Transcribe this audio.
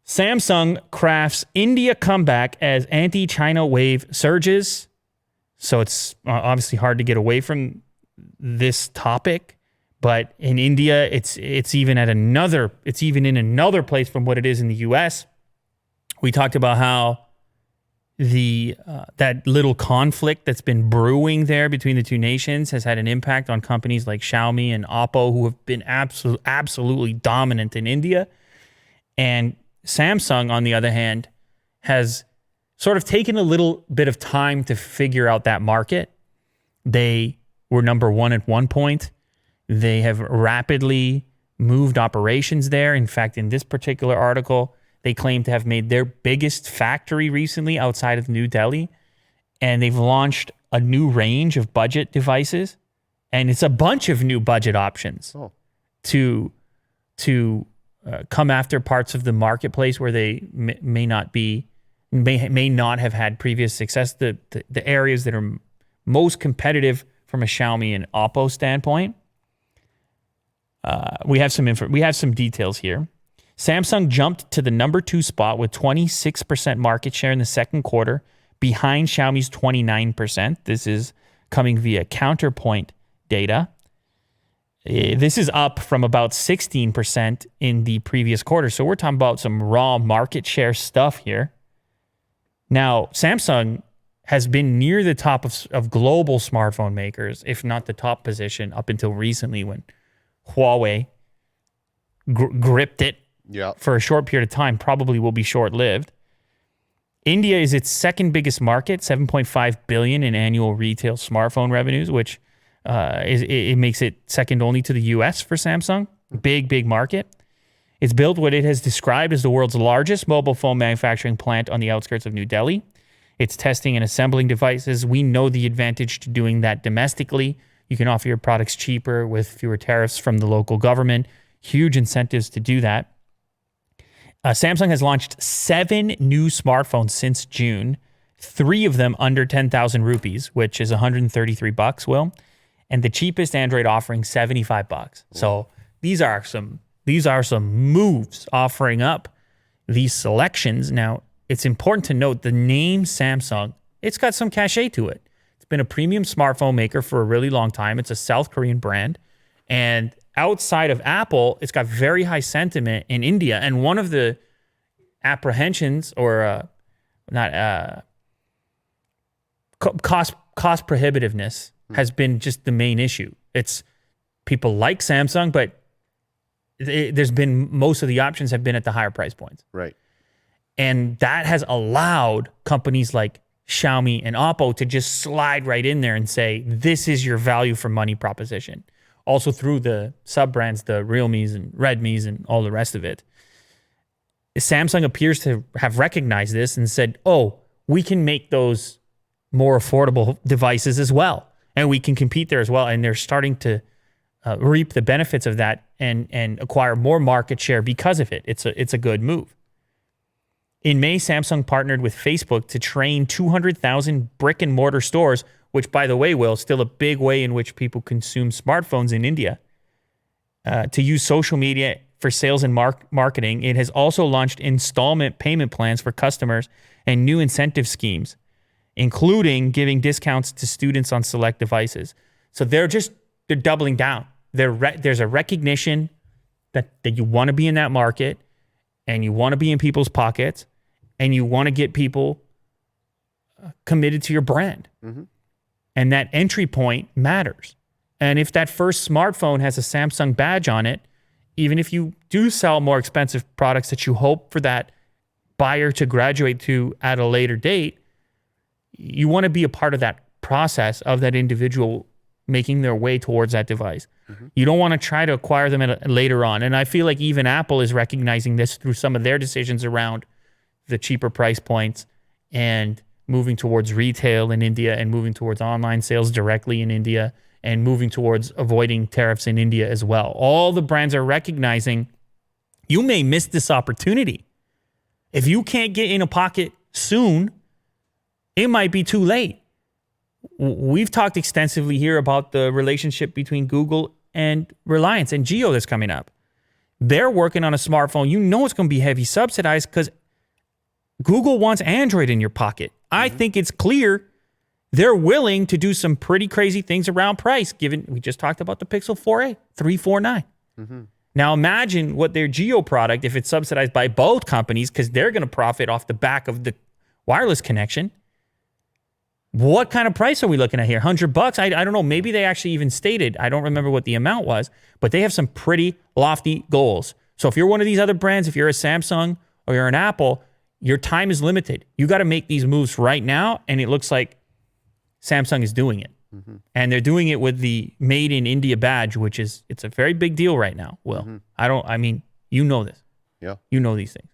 Samsung crafts India comeback as anti-China wave surges. So it's obviously hard to get away from this topic, but in India, it's even in another place from what it is in the U.S. We talked about how that little conflict that's been brewing there between the two nations has had an impact on companies like Xiaomi and Oppo, who have been absolutely dominant in India. And Samsung, on the other hand, has sort of taken a little bit of time to figure out that market. They were number one at one point. They have rapidly moved operations there. In fact, in this particular article, they claim to have made their biggest factory recently outside of New Delhi. And they've launched a new range of budget devices. And it's a bunch of new budget options to come after parts of the marketplace where they may not have had previous success. The areas that are most competitive from a Xiaomi and Oppo standpoint. We have some details here. Samsung jumped to the number 2 spot with 26% market share in the second quarter, behind Xiaomi's 29%. This is coming via Counterpoint data. This is up from about 16% in the previous quarter. So we're talking about some raw market share stuff here. Now, Samsung has been near the top of global smartphone makers, if not the top position, up until recently when Huawei gripped it for a short period of time. Probably will be short-lived. India is its second biggest market, $7.5 billion in annual retail smartphone revenues, which it makes it second only to the U.S. for Samsung. Big market. It's built what it has described as the world's largest mobile phone manufacturing plant on the outskirts of New Delhi. It's testing and assembling devices. We know the advantage to doing that domestically. You can offer your products cheaper with fewer tariffs from the local government. Huge incentives to do that. Samsung has launched 7 new smartphones since June, 3 of them under 10,000 rupees, which is $133, Will. And the cheapest Android offering $75. So these are some moves offering up these selections. Now, it's important to note the name Samsung, it's got some cachet to it. It's been a premium smartphone maker for a really long time. It's a South Korean brand. And outside of Apple, it's got very high sentiment in India. And one of the apprehensions cost prohibitiveness has been just the main issue. It's people like Samsung, but there's been most of the options have been at the higher price points. Right. And that has allowed companies like Xiaomi and Oppo to just slide right in there and say, this is your value for money proposition. Also through the sub-brands, the Realmes and Redmis and all the rest of it. Samsung appears to have recognized this and said, we can make those more affordable devices as well. And we can compete there as well. And they're starting to reap the benefits of that and acquire more market share because of it. It's a good move. In May, Samsung partnered with Facebook to train 200,000 brick and mortar stores, which, by the way, Will, still a big way in which people consume smartphones in India, to use social media for sales and marketing. It has also launched installment payment plans for customers and new incentive schemes, including giving discounts to students on select devices. So they're doubling down. There's a recognition that you want to be in that market and you want to be in people's pockets and you want to get people committed to your brand. Mm-hmm. And that entry point matters. And if that first smartphone has a Samsung badge on it, even if you do sell more expensive products that you hope for that buyer to graduate to at a later date, you want to be a part of that process of that individual making their way towards that device. Mm-hmm. You don't want to try to acquire them later on. And I feel like even Apple is recognizing this through some of their decisions around the cheaper price points and moving towards retail in India and moving towards online sales directly in India and moving towards avoiding tariffs in India as well. All the brands are recognizing you may miss this opportunity. If you can't get in a pocket soon, it might be too late. We've talked extensively here about the relationship between Google and Reliance and Jio that's coming up. they're working on a smartphone. You know it's going to be heavy subsidized because Google wants Android in your pocket. I think it's clear they're willing to do some pretty crazy things around price, given we just talked about the Pixel 4a, $349. Now imagine what their Geo product, if it's subsidized by both companies, because they're going to profit off the back of the wireless connection. What kind of price are we looking at here? $100? I don't know. Maybe they actually even stated, I don't remember what the amount was, but they have some pretty lofty goals. So if you're one of these other brands, if you're a Samsung or you're an Apple, your time is limited. You got to make these moves right now, and it looks like Samsung is doing it. And they're doing it with the Made in India badge, which is, it's a very big deal right now, Will. I mean, you know this. Yeah. You know these things.